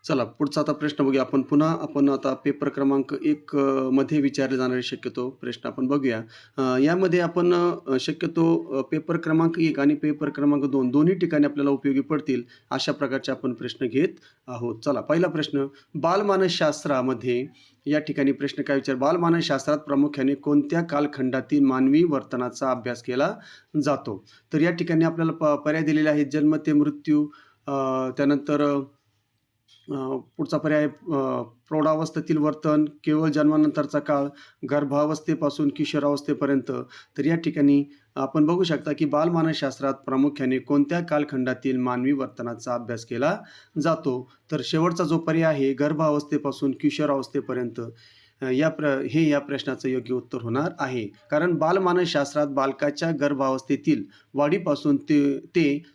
चला पुढचा आता प्रश्न बघूया. आपण आता पेपर क्रमांक 1 मध्ये विचारले जाणारे शक्यतो प्रश्न आपण बघूया. यामध्ये आपण शक्यतो पेपर क्रमांक 1 आणि पेपर क्रमांक 2 दोन्ही ठिकाणी आपल्याला उपयोगी पडतील अशा प्रकारचे आपण प्रश्न घेत आहोत. चला पहिला प्रश्न, बालमानसशास्त्रामध्ये या ठिकाणी प्रश्न काय बालमानसशास्त्रात प्रामुख्याने कोणत्या कालखंडातील मानवी वर्तनाचा अभ्यास केला जातो? तर या ठिकाणी आपल्याला पर्याय दिलेले आहेत. जन्म ते मृत्यू, त्यानंतर पुढचा पर्याय प्रौढावस्थेतील वर्तन, केवळ जन्मानंतरचा काळ, गर्भावस्थेपासून किशोरावस्थेपर्यंत. तर या ठिकाणी आपण बघू शकता की बालमानसशास्त्रात प्रामुख्याने कोणत्या कालखंडातील मानवी वर्तनाचा अभ्यास केला जातो? तर शेवटचा जो पर्याय आहे गर्भावस्थेपासून किशोरावस्थेपर्यंत, या प्रश्नाचं योग्य उत्तर होणार आहे. कारण बालमानसशास्त्रात बालकाच्या गर्भावस्थेतील वाढीपासून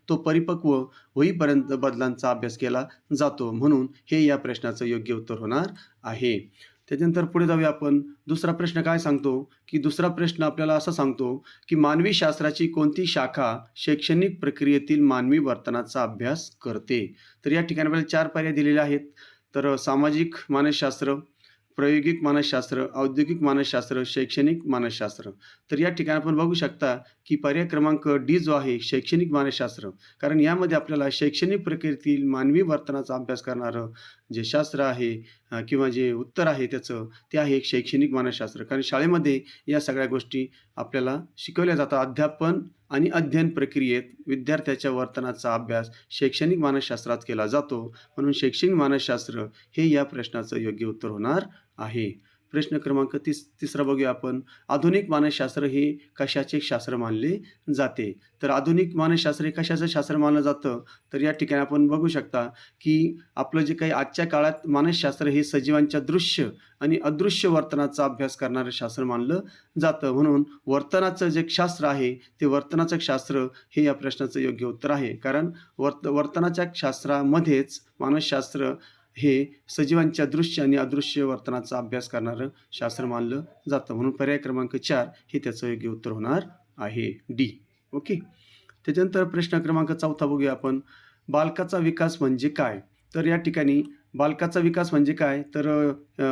तो परिपक्व होईपर्यंत बदलांचा अभ्यास केला जातो. म्हणून हे या प्रश्नाचं योग्य उत्तर होणार आहे. त्याच्यानंतर पुढे जाऊया आपण. दुसरा प्रश्न काय सांगतो, की दुसरा प्रश्न आपल्याला असं सांगतो, की मानवी शास्त्राची कोणती शाखा शैक्षणिक प्रक्रियेतील मानवी वर्तनाचा अभ्यास करते? तर या ठिकाणी आपल्याला 4 पर्याय दिलेले आहेत. तर सामाजिक मानसशास्त्र, प्रायोगिक मानसशास्त्र, औद्योगिक मानसशास्त्र, शैक्षणिक मानसशास्त्र. तर या ठिकाणी आपण बघू शकता, की पर्याय क्रमांक डी जो आहे शैक्षणिक मानसशास्त्र. कारण यामध्ये आपल्याला शैक्षणिक प्रक्रियेतील मानवी वर्तनाचा अभ्यास करणारं जे शास्त्र आहे किंवा जे उत्तर आहे त्याचं, ते आहे शैक्षणिक मानसशास्त्र. कारण शाळेमध्ये या सगळ्या गोष्टी आपल्याला शिकवल्या जातात. अध्यापन आणि अध्ययन प्रक्रियेत विद्यार्थ्याच्या वर्तनाचा अभ्यास शैक्षणिक मानसशास्त्रात केला जातो. म्हणून शैक्षणिक मानसशास्त्र हे या प्रश्नाचं योग्य उत्तर होणार आहे. प्रश्न क्रमांक तिसरा बघूया आपण. आधुनिक मानसशास्त्र हे कशाचे शास्त्र मानले जाते? तर आधुनिक मानसशास्त्र हे कशाचं शास्त्र मानलं जातं? तर या ठिकाणी आपण बघू शकता, की आपलं जे काही आजच्या काळात मानसशास्त्र हे सजीवांच्या दृश्य आणि अदृश्य वर्तनाचा अभ्यास करणारं शास्त्र मानलं जातं. म्हणून वर्तनाचं जे शास्त्र आहे, ते वर्तनाचं शास्त्र हे या प्रश्नाचं योग्य उत्तर आहे. कारण वर्तनाच्या शास्त्रामध्येच मानसशास्त्र हे सजीवांच्या दृश्य आणि अदृश्य वर्तनाचा अभ्यास करणारं शास्त्र मानलं जातं. म्हणून पर्याय क्रमांक 4 हे त्याचं योग्य उत्तर होणार आहे, डी. ओके. त्याच्यानंतर प्रश्न क्रमांक 4 बघूया आपण. बालकाचा विकास म्हणजे काय? तर या ठिकाणी बालकाचा विकास म्हणजे काय? तर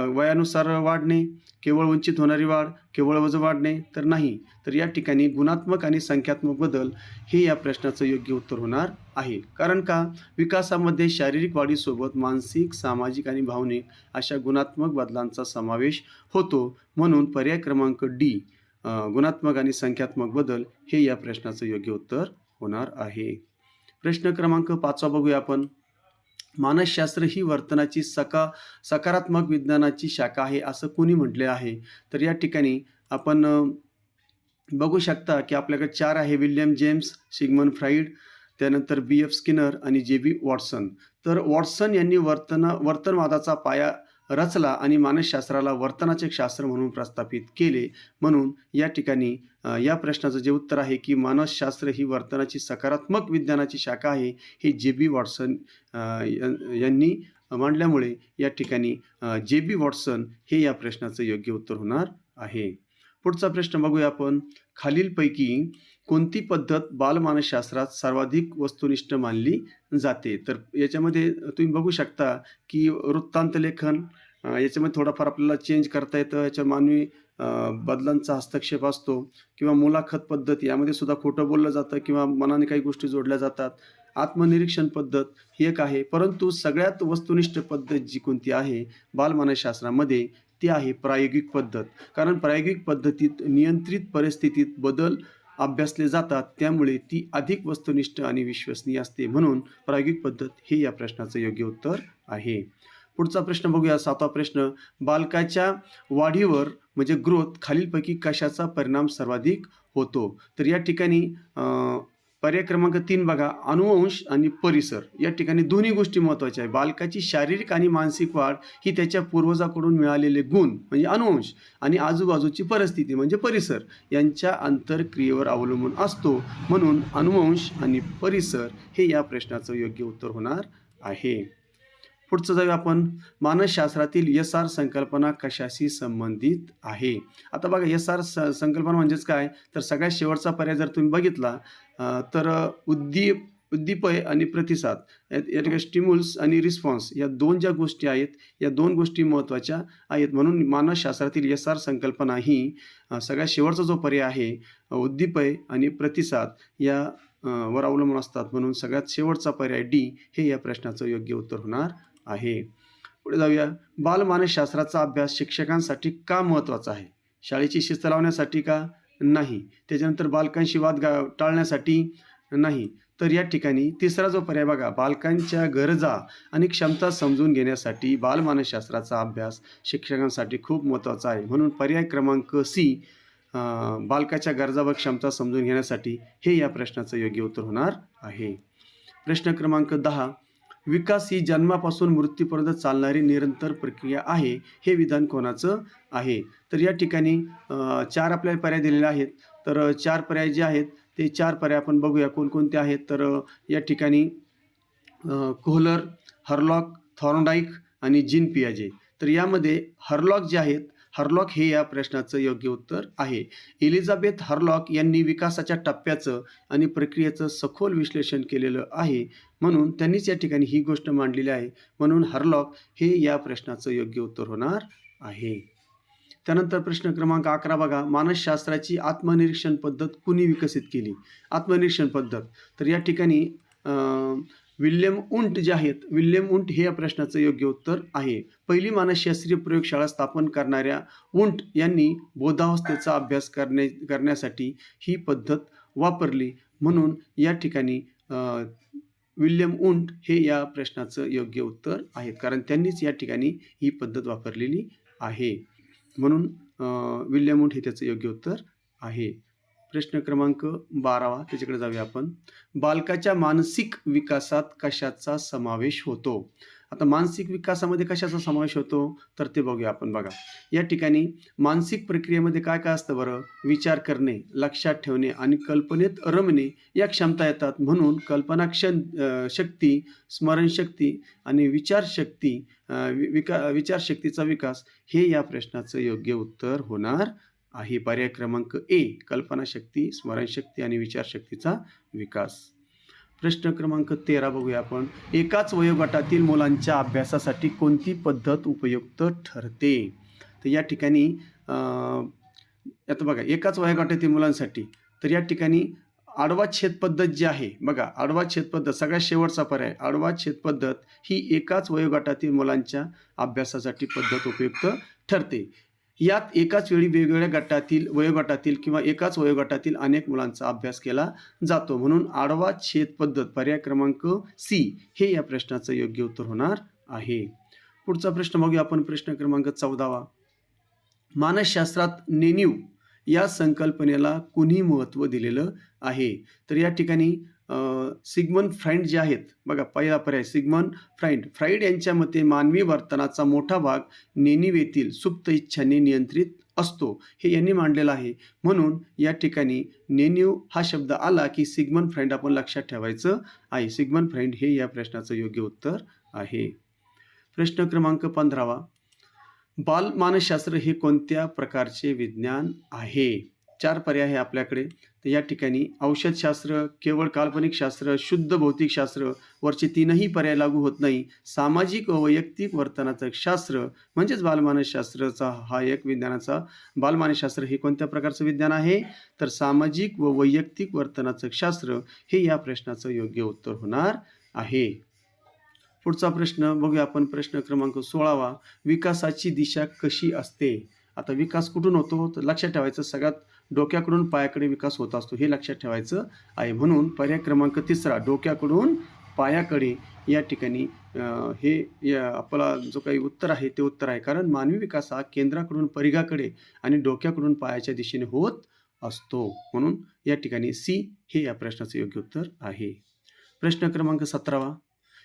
वयानुसार वाढणे, केवळ उंचीत होणारी वाढ, केवळ वजन वाढणे, तर नाही. तर या ठिकाणी गुणात्मक आणि संख्यात्मक बदल हे या प्रश्नाचं योग्य उत्तर होणार आहे. कारण का? विकासामध्ये शारीरिक वाढीसोबत मानसिक, सामाजिक आणि भावनिक अशा गुणात्मक बदलांचा समावेश होतो. म्हणून पर्याय क्रमांक डी, गुणात्मक आणि संख्यात्मक बदल हे या प्रश्नाचं योग्य उत्तर होणार आहे. प्रश्न क्रमांक 5 बघूया आपण. मानसशास्त्र ही वर्तनाची सकारात्मक विज्ञानाची शाखा आहे असं कोणी म्हटले आहे? तर या ठिकाणी आपण बघू शकता, की आपल्याकडे 4 आहे. विल्यम जेम्स, सिगमंड फ्राईड, त्यानंतर बी.एफ. स्किनर आणि जे.बी. वॉटसन. तर वॉटसन यांनी वर्तनवादाचा पाया रचला आणि मानसशास्त्राला वर्तनाचे शास्त्र म्हणून प्रस्थापित केले. म्हणून या ठिकाणी या प्रश्नाचं जे उत्तर आहे, की मानसशास्त्र ही वर्तनाची सकारात्मक विज्ञानाची शाखा आहे, हे जे.बी. वॉटसन यांनी मांडल्यामुळे या ठिकाणी जे.बी. वॉटसन हे या प्रश्नाचं योग्य उत्तर होणार आहे. पुढचा प्रश्न बघूया आपण. खालीलपैकी कोणती पद्धत बालमानसशास्त्रात सर्वाधिक वस्तुनिष्ठ मानली जाते? तर याच्यामध्ये तुम्ही बघू शकता, की वृत्तांत लेखन, याच्यामध्ये थोडाफार आपल्याला चेंज करता येतं. याच्या मानवी बदलांचा हस्तक्षेप असतो किंवा मुलाखत पद्धत, यामध्ये सुद्धा खोटं बोललं जातं किंवा मनाने काही गोष्टी जोडल्या जातात. आत्मनिरीक्षण पद्धत ही एक आहे. परंतु सगळ्यात वस्तुनिष्ठ पद्धत जी कोणती आहे बालमानसशास्त्रामध्ये, ती आहे प्रायोगिक पद्धत. कारण प्रायोगिक पद्धतीत नियंत्रित परिस्थितीत बदल अभ्यासले जातात, त्यामुळे ती अधिक वस्तुनिष्ठ आणि विश्वसनीय असते. म्हणून प्रायोगिक पद्धत हे या प्रश्नाचं योग्य उत्तर आहे. पुढचा प्रश्न बघूया, 7वा प्रश्न. बालकाच्या वाढीवर म्हणजे ग्रोथ खालीलपैकी कशाचा परिणाम सर्वाधिक होतो? तर या ठिकाणी पर्याय क्रमांक 3 बघा, अनुवंश आणि परिसर. या ठिकाणी दोन्ही गोष्टी महत्त्वाच्या आहेत. बालकाची शारीरिक आणि मानसिक वाढ ही त्याच्या पूर्वजाकडून मिळालेले गुण म्हणजे अनुवंश आणि आजूबाजूची परिस्थिती म्हणजे परिसर यांच्या आंतरक्रियेवर अवलंबून असतो. म्हणून अनुवंश आणि परिसर हे या प्रश्नाचं योग्य उत्तर होणार आहे. पुढचं जाऊया आपण. मानसशास्त्रातील एस-आर संकल्पना कशाशी संबंधित आहे? आता बघा, एस-आर संकल्पना म्हणजेच काय? तर सगळ्यात शेवटचा पर्याय जर तुम्ही बघितला तर उद्दीपय आणि प्रतिसाद या ठिकाणी स्टिम्युल्स आणि रिस्पॉन्स या दोन ज्या गोष्टी आहेत, या दोन गोष्टी महत्त्वाच्या आहेत. म्हणून मानसशास्त्रातील एस आर संकल्पना ही सगळ्यात शेवटचा जो पर्याय आहे, उद्दीपय आणि प्रतिसाद या वर अवलंबून असतात. म्हणून सगळ्यात शेवटचा पर्याय डी हे या प्रश्नाचं योग्य उत्तर होणार आहे. पुढे जाऊया. बालमानसशास्त्राचा अभ्यास शिक्षकांसाठी का महत्त्वाचा आहे? शाळेची शिस्त लावण्यासाठी का? नाही. त्याच्यानंतर बालकांशी वाद टाळण्यासाठी? नाही. तर या ठिकाणी तिसरा जो पर्याय बघा, बालकांच्या गरजा आणि क्षमता समजून घेण्यासाठी बालमानसशास्त्राचा अभ्यास शिक्षकांसाठी खूप महत्त्वाचा आहे. म्हणून पर्याय क्रमांक सी, बालकाच्या गरजा व क्षमता समजून घेण्यासाठी हे या प्रश्नाचं योग्य उत्तर होणार आहे. प्रश्न क्रमांक 10. विकास ही जन्मापासून मृत्यूपर्यंत चालणारी निरंतर प्रक्रिया आहे, हे विधान कोणाचं आहे? तर या ठिकाणी 4 आपल्याला पर्याय दिलेले आहेत. तर 4 पर्याय जे आहेत ते 4 पर्याय आपण बघूया कोणकोणते आहेत. तर या ठिकाणी कोहलर, हरलॉक, थॉर्नडाईक आणि जीन पियाजे. तर यामध्ये हरलॉक जे आहेत, हरलॉक हे या प्रश्नाचं योग्य उत्तर आहे. एलिझाबेथ हरलॉक यांनी विकासाच्या टप्प्याचं आणि प्रक्रियेचं सखोल विश्लेषण केलेलं आहे. म्हणून त्यांनीच या ठिकाणी ही गोष्ट मांडलेली आहे. म्हणून हरलॉक हे या प्रश्नाचं योग्य उत्तर होणार आहे. त्यानंतर प्रश्न क्रमांक 11 बघा. मानसशास्त्राची आत्मनिरीक्षण पद्धत कुणी विकसित केली? आत्मनिरीक्षण पद्धत. तर या ठिकाणी विल्यम उंट जे आहेत, विल्यम उंट हे या प्रश्नाचं योग्य उत्तर आहे. पहिली मानसशास्त्रीय प्रयोगशाळा स्थापन करणाऱ्या उंट यांनी बोधावस्थेचा अभ्यास करण्यासाठी ही पद्धत वापरली. म्हणून या ठिकाणी विल्यम उंट हे या प्रश्नाचं योग्य उत्तर आहेत, कारण त्यांनीच या ठिकाणी ही पद्धत वापरलेली आहे. म्हणून विल्यम उंट हे त्याचं योग्य उत्तर आहे. प्रश्न क्रमांक 12 त्याच्याकडे जाऊया आपण. बालकाच्या मानसिक विकासात कशाचा समावेश होतो? आता मानसिक विकासामध्ये कशाचा समावेश होतो तर ते बघूया आपण. बघा, या ठिकाणी मानसिक प्रक्रियेमध्ये काय काय असतं बरं? विचार करणे, लक्षात ठेवणे आणि कल्पनेत रमणे या क्षमता येतात. म्हणून शक्ती, स्मरणशक्ती आणि विचारशक्तीचा विकास हे या प्रश्नाचं योग्य उत्तर होणार आहे. पर्याय क्रमांक ए, कल्पनाशक्ती, स्मरणशक्ती आणि विचारशक्तीचा विकास. प्रश्न क्रमांक 13 बघूया आपण. एकाच वयोगटातील मुलांच्या अभ्यासासाठी कोणती पद्धत उपयुक्त ठरते? तर या ठिकाणी आता बघा, एकाच वयोगटातील मुलांसाठी तर या ठिकाणी आडवा छेद पद्धत जी आहे बघा, आडवा छेद पद्धत सगळ्यात शेवटचा पर्याय. आडवा छेद पद्धत ही एकाच वयोगटातील मुलांच्या अभ्यासासाठी पद्धत उपयुक्त ठरते. यात एकाच वेळी वेगवेगळ्या वयोगटातील किंवा एकाच वयोगटातील अनेक मुलांचा अभ्यास केला जातो. म्हणून आडवा छेद पद्धत पर्याय क्रमांक सी हे या प्रश्नाचं योग्य उत्तर होणार आहे. पुढचा प्रश्न बघूया आपण. प्रश्न क्रमांक 14. मानसशास्त्रात नेणीव या संकल्पनेला कुणी महत्त्व दिलेलं आहे? तर या ठिकाणी सिग्मंड फ्राईड जे आहेत बघा, पहिला पर्याय सिग्मंड फ्राईड यांच्या मते मानवी वर्तनाचा मोठा भाग नेणिवेतील सुप्त इच्छांनी नियंत्रित असतो, हे यांनी मांडलेलं आहे. म्हणून या ठिकाणी नेणीव हा शब्द आला की सिग्मंड फ्राईड आपण लक्षात ठेवायचं आहे. सिग्मंड फ्राईड हे या प्रश्नाचं योग्य उत्तर आहे. प्रश्न क्रमांक 15. बालमानसशास्त्र हे कोणत्या प्रकारचे विज्ञान आहे? 4 पर्याय आहे आपल्याकडे. तर या ठिकाणी औषधशास्त्र, केवळ काल्पनिक शास्त्र, शुद्ध भौतिकशास्त्र, वरचे 3ही पर्याय लागू होत नाही. सामाजिक व वैयक्तिक वर्तनाचं शास्त्र म्हणजेच बालमानसशास्त्राचा हा एक विज्ञानाचा. बालमानसशास्त्र हे कोणत्या प्रकारचं विज्ञान आहे? तर सामाजिक व वैयक्तिक वर्तनाचं शास्त्र हे या प्रश्नाचं योग्य उत्तर होणार आहे. पुढचा प्रश्न बघूया आपण. प्रश्न क्रमांक 16. विकासाची दिशा कशी असते? आता विकास कुठून होतो तर लक्षात ठेवायचं, सगळ्यात डोक्याकडून पायाकडे विकास होत असतो, हे लक्षात ठेवायचं आहे. म्हणून पर्याय क्रमांक 3 डोक्याकडून पायाकडे या ठिकाणी हे आपला जो काही उत्तर आहे ते उत्तर आहे. कारण मानवी विकास हा केंद्राकडून परिघाकडे आणि डोक्याकडून पायाच्या दिशेने होत असतो. म्हणून या ठिकाणी सी हे या प्रश्नाचं योग्य उत्तर आहे. प्रश्न क्रमांक 17.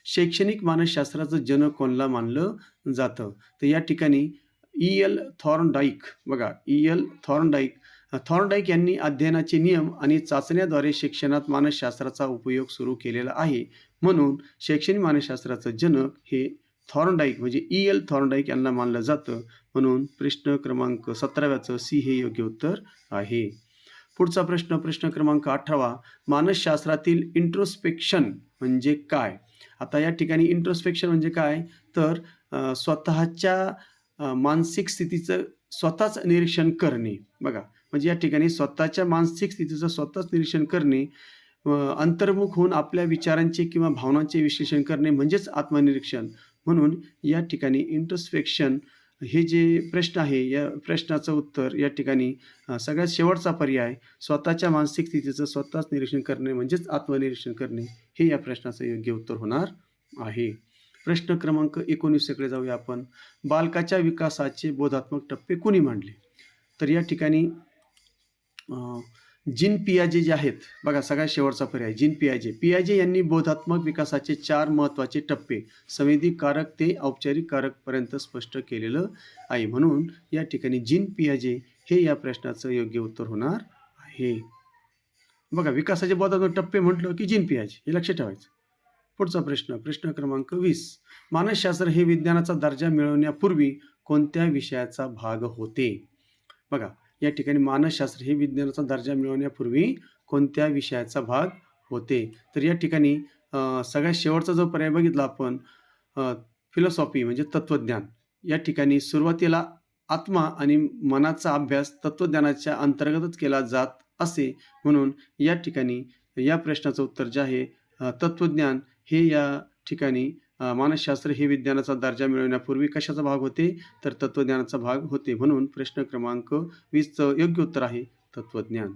शैक्षणिक मानसशास्त्राचं जनक कोणाला मानलं जातं? तर या ठिकाणी E.L. थॉर्नडाईक बघा, E.L. थॉर्नडाईक यांनी अध्ययनाचे नियम आणि चाचण्याद्वारे शिक्षणात मानसशास्त्राचा उपयोग सुरू केलेला आहे. म्हणून शैक्षणिक मानसशास्त्राचं जनक हे थॉर्नडाईक म्हणजे E.L. थॉर्नडाईक यांना मानलं जातं. म्हणून प्रश्न क्रमांक 17चं सी हे योग्य उत्तर आहे. पुढचा प्रश्न, प्रश्न क्रमांक 18. मानसशास्त्रातील इंट्रोस्पेक्शन म्हणजे काय? आता या ठिकाणी इंट्रोस्पेक्शन म्हणजे काय? तर स्वतःच्या मानसिक स्थितीचं स्वतःच निरीक्षण करणे. बघा, म्हणजे या ठिकाणी स्वतःच्या मानसिक स्थितीचं स्वतःच निरीक्षण करणे, अंतर्मुख होऊन आपल्या विचारांचे किंवा भावनांचे विश्लेषण करणे म्हणजेच आत्मनिरीक्षण. म्हणून या ठिकाणी इंट्रोस्पेक्शन हे जे प्रश्न आहे, या प्रश्नाचं उत्तर या ठिकाणी सगळ्यात शेवटचा पर्याय स्वतःच्या मानसिक स्थितीचं स्वतःच निरीक्षण करणे म्हणजेच आत्मनिरीक्षण करणे, हे या प्रश्नाचं योग्य उत्तर होणार आहे. प्रश्न क्रमांक 19 कडे जाऊया आपण. बालकाच्या विकासाचे बोधात्मक टप्पे कोणी मांडले? तर या ठिकाणी जीन पियाजे जे आहेत, बघा सगळ्यात शेवटचा पर्याय जीन पियाजे. पियाजे यांनी बोधात्मक विकासाचे 4 महत्त्वाचे टप्पे संवेदी कारक ते औपचारिक कारकपर्यंत स्पष्ट केलेलं आहे. म्हणून या ठिकाणी जीन पियाजे हे या प्रश्नाचं योग्य उत्तर होणार आहे. बघा, विकासाचे बोधात्मक टप्पे म्हटलं की जीन पियाजे हे लक्षात ठेवायचं. पुढचा प्रश्न, प्रश्न क्रमांक 20. मानसशास्त्र हे विज्ञानाचा दर्जा मिळवण्यापूर्वी कोणत्या विषयाचा भाग होते? बघा, या ठिकाणी मानसशास्त्र हे विज्ञानाचा दर्जा मिळवण्यापूर्वी कोणत्या विषयाचा भाग होते? तर या ठिकाणी सगळ्यात शेवटचा जो पर्याय बघितला आपण, फिलॉसॉफी म्हणजे तत्त्वज्ञान. या ठिकाणी सुरुवातीला आत्मा आणि मनाचा अभ्यास तत्त्वज्ञानाच्या अंतर्गतच केला जात असे. म्हणून या ठिकाणी या प्रश्नाचं उत्तर जे आहे तत्त्वज्ञान हे या ठिकाणी मानसशास्त्र हे विज्ञानाचा दर्जा मिळवण्यापूर्वी कशाचा भाग होते? तर तत्त्वज्ञानाचा भाग होते. म्हणून प्रश्न क्रमांक 20चं योग्य उत्तर आहे तत्त्वज्ञान.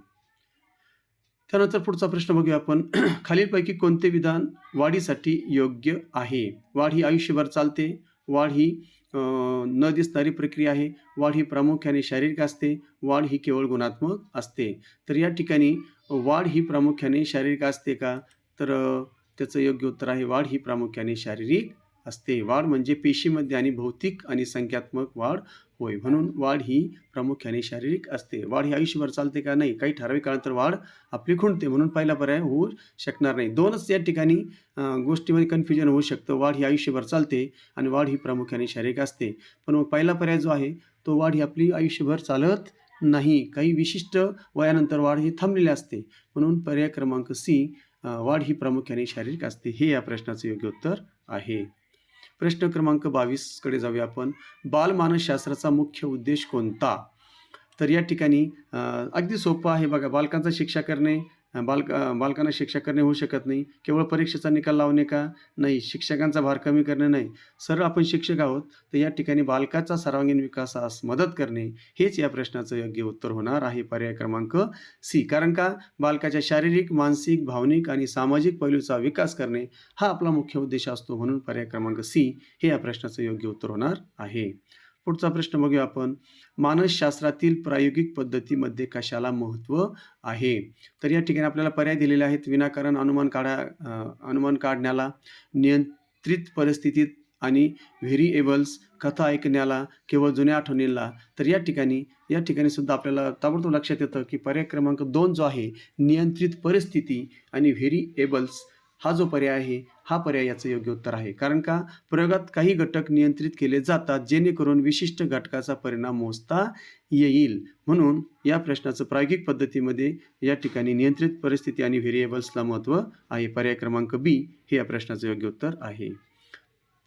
त्यानंतर पुढचा प्रश्न बघूया आपण. खालीलपैकी कोणते विधान वाढीसाठी योग्य आहे? वाढ ही आयुष्यभर चालते. वाढ ही न दिसणारी प्रक्रिया आहे. वाढ ही प्रामुख्याने शारीरिक असते. वाढ ही केवळ गुणात्मक असते. तर या ठिकाणी वाढ ही प्रामुख्याने शारीरिक असते का? तर त्याचं योग्य उत्तर आहे वाढ ही प्रामुख्याने शारीरिक असते. वाढ म्हणजे पेशीमध्ये आणि भौतिक आणि संख्यात्मक वाढ होय. म्हणून वाढ ही प्रामुख्याने शारीरिक असते. वाढ ही आयुष्यभर चालते का? नाही. काही ठराविक काळानंतर वाढ आपली खुंटते. म्हणून पहिला पर्याय होऊ शकणार नाही. दोनच या ठिकाणी गोष्टीमध्ये कन्फ्युजन होऊ शकतं. वाढ ही आयुष्यभर चालते आणि वाढ ही प्रामुख्याने शारीरिक असते. पण मग पहिला पर्याय जो आहे तो वाढ ही आपली आयुष्यभर चालत नाही. काही विशिष्ट वयानंतर वाढ ही थांबलेली असते. म्हणून पर्याय क्रमांक सी, वाढ ही प्रामुख्याने शारीरिक असते, हे या प्रश्नाचं योग्य उत्तर आहे. प्रश्न क्रमांक 22 कडे जाऊया आपण. बालमानसशास्त्राचा मुख्य उद्देश कोणता? तर या ठिकाणी अगदी सोपं आहे. बघा, बालकांचा शिक्षा करणे, बालकांना शिक्षा करणे होऊ शकत नाही. केवळ परीक्षेचा निकाल लावणे का? नाही. शिक्षकांचा भार कमी करणे नाही. सरळ आपण शिक्षक आहोत, तर या ठिकाणी बालकाचा सर्वांगीण विकासास मदत करणे हेच या प्रश्नाचं योग्य उत्तर होणार आहे. पर्याय क्रमांक सी. कारण का? बालकाच्या शारीरिक, मानसिक, भावनिक आणि सामाजिक पैलूचा विकास करणे हा आपला मुख्य उद्देश असतो. म्हणून पर्याय क्रमांक सी हे या प्रश्नाचं योग्य उत्तर होणार आहे. पुढचा प्रश्न बघूया आपण. मानसशास्त्रातील प्रायोगिक पद्धतीमध्ये कशाला महत्त्व आहे? तर या ठिकाणी आपल्याला पर्याय दिलेले आहेत. विनाकारण अनुमान काढण्याला, नियंत्रित परिस्थितीत आणि व्हेरिएबल्स, कथा ऐकण्याला, केवळ जुन्या आठवणींना. तर या ठिकाणी सुद्धा आपल्याला ताबडतोब लक्षात येतं की पर्याय क्रमांक 2 जो आहे, नियंत्रित परिस्थिती आणि व्हेरिएबल्स, हा जो पर्याय आहे हा पर्याय याचं योग्य उत्तर आहे. कारण का? प्रयोगात काही घटक नियंत्रित केले जातात जेणेकरून विशिष्ट घटकाचा परिणाम मोजता येईल. म्हणून या प्रश्नाचं प्रायोगिक पद्धतीमध्ये या ठिकाणी नियंत्रित परिस्थिती आणि व्हेरिएबल्सला महत्त्व आहे. पर्याय क्रमांक बी हे या प्रश्नाचं योग्य उत्तर आहे.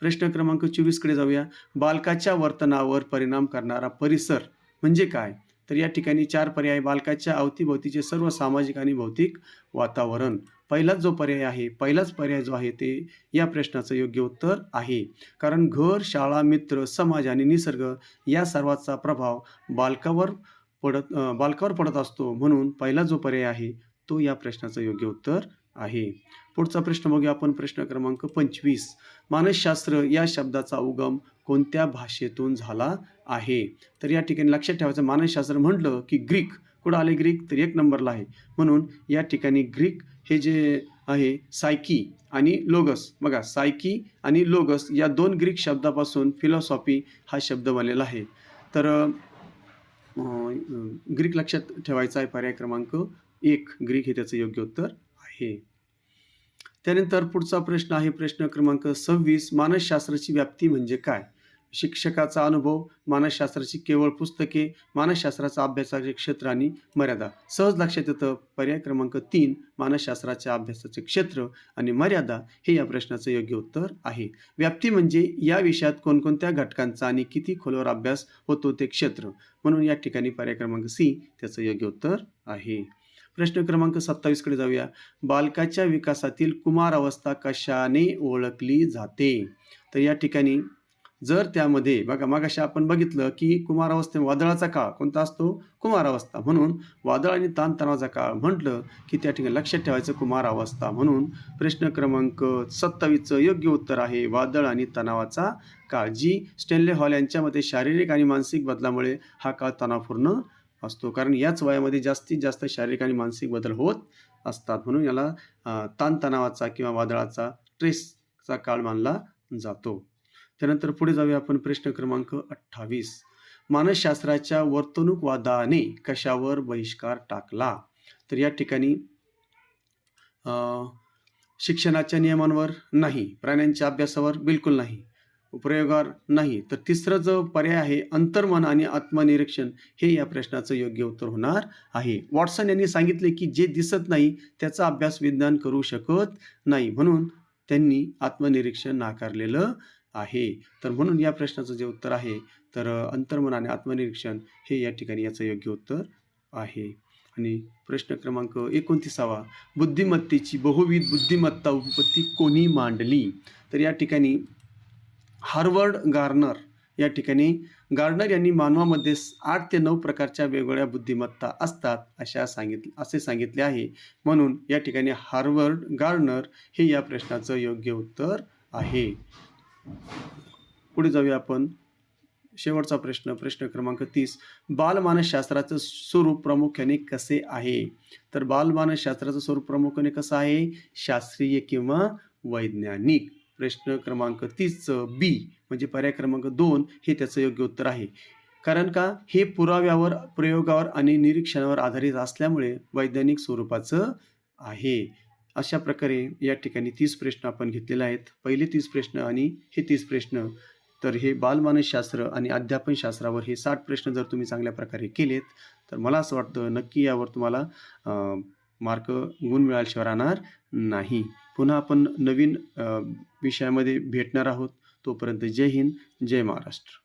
प्रश्न क्रमांक 24 कडे जाऊया. बालकाच्या वर्तनावर परिणाम करणारा परिसर म्हणजे काय? तर या ठिकाणी 4 पर्याय. बालकाच्या अवतीभोवतीचे सर्व सामाजिक आणि भौतिक वातावरण. पहिलाच पर्याय जो आहे ते या प्रश्नाचं योग्य उत्तर आहे. कारण घर, शाळा, मित्र, समाज आणि निसर्ग या सर्वांचा प्रभाव बालकावर पडत असतो. म्हणून पहिला जो पर्याय आहे तो या प्रश्नाचं योग्य उत्तर आहे. पुढचा प्रश्न बघूया आपण. प्रश्न क्रमांक 25. मानसशास्त्र या शब्दाचा उगम कोणत्या भाषेतून झाला आहे? तर या ठिकाणी लक्षात ठेवायचं, मानसशास्त्र म्हटलं की ग्रीक. कुठं आले ग्रीक? तर 1 नंबरला आहे. म्हणून या ठिकाणी ग्रीक हे जे आहे सायकी आणि लोगस. बघा, सायकी आणि लोगस या 2 ग्रीक शब्दापासून फिलॉसॉफी हा शब्द बनलेला आहे. तर ग्रीक लक्षात ठेवायचा आहे. पर्याय क्रमांक 1 ग्रीक हे त्याचं योग्य उत्तर आहे. त्यानंतर पुढचा प्रश्न आहे प्रश्न क्रमांक 26. मानसशास्त्राची व्याप्ती म्हणजे काय? शिक्षकाचा अनुभव, मानसशास्त्राची केवळ पुस्तके, मानसशास्त्राचा अभ्यासाचे क्षेत्र आणि मर्यादा. सहज लक्षात येतं पर्याय क्रमांक 3 मानसशास्त्राच्या अभ्यासाचे क्षेत्र आणि मर्यादा हे या प्रश्नाचं योग्य उत्तर आहे. व्याप्ती म्हणजे या विषयात कोणकोणत्या घटकांचा आणि किती खोलवर अभ्यास होतो ते क्षेत्र. म्हणून या ठिकाणी पर्याय क्रमांक सी त्याचं योग्य उत्तर आहे. प्रश्न क्रमांक 27 कडे जाऊया. बालकाच्या विकासातील कुमार अवस्था कशाने ओळखली जाते? तर या ठिकाणी जर त्यामध्ये बघा मगाशी आपण बघितलं की कुमार अवस्थे वादळाचा काळ कोणता असतो? कुमार अवस्था. म्हणून वादळ आणि ताणतणावाचा काळ म्हटलं की त्या ठिकाणी लक्षात ठेवायचं कुमार अवस्था. म्हणून प्रश्न क्रमांक 27चं योग्य उत्तर आहे वादळ आणि तणावाचा काळ. जी स्टॅनले हॉल यांच्या मते शारीरिक आणि मानसिक बदलामुळे हा काळ तणावपूर्ण असतो. कारण याच वयामध्ये जास्तीत जास्त शारीरिक आणि मानसिक बदल होत असतात. म्हणून याला ताणतणावाचा किंवा वादळाचा स्ट्रेसचा काळ मानला जातो. त्यानंतर पुढे जाऊया आपण प्रश्न क्रमांक 28. मानसशास्त्राच्या वर्तणूकवादाने कशावर बहिष्कार टाकला? तर या ठिकाणी शिक्षणाच्या नियमांवर नाही, प्राण्यांच्या अभ्यासावर बिलकुल नाही, प्रयोगावर नाही. तर तिसरा जो पर्याय आहे अंतर्मन आणि आत्मनिरीक्षण हे या प्रश्नाचं योग्य उत्तर होणार आहे. वॉटसन यांनी सांगितले की जे दिसत नाही त्याचा अभ्यास विज्ञान करू शकत नाही, म्हणून त्यांनी आत्मनिरीक्षण नाकारलेलं आहे. तर म्हणून या प्रश्नाचं जे उत्तर आहे तर अंतर्मन आणि आत्मनिरीक्षण हे या ठिकाणी याचं योग्य उत्तर आहे. आणि प्रश्न क्रमांक 29. बुद्धिमत्तेची बहुविध बुद्धिमत्ता उपपत्ती कोणी मांडली? तर या ठिकाणी हार्वर्ड गार्डनर यांनी मानवामध्ये 8 ते 9 प्रकारच्या वेगवेगळ्या बुद्धिमत्ता असतात असे सांगितले आहे. म्हणून या ठिकाणी हार्वर्ड गार्डनर हे या प्रश्नाचं योग्य उत्तर आहे. पुढे जाऊया आपण. शेवटचा प्रश्न क्रमांक 30. बालमानसशास्त्राचं स्वरूप प्रामुख्याने कसे आहे? तर बालमानसशास्त्राचं स्वरूप प्रामुख्याने कसं आहे? शास्त्रीय किंवा वैज्ञानिक. प्रश्न क्रमांक 30चं बी म्हणजे पर्याय क्रमांक 2 हे त्याचं योग्य उत्तर आहे. कारण का हे पुराव्यावर, प्रयोगावर आणि निरीक्षणावर आधारित असल्यामुळे वैज्ञानिक स्वरूपाचं आहे. अशा प्रकारे या ठिकाणी 30 प्रश्न आपण घेतलेले आहेत. पहिले 30 प्रश्न आणि हे 30 प्रश्न. तर हे बालमानसशास्त्र आणि अध्यापनशास्त्रावर हे 60 प्रश्न जर तुम्ही चांगल्या प्रकारे केलेत तर मला असं वाटतं नक्की यावर तुम्हाला गुण मिळाल्याशिवाय राहणार नाही. पुन्हा आपण नवीन विषयामध्ये भेटणार आहोत. तोपर्यंत जय हिंद, जय महाराष्ट्र.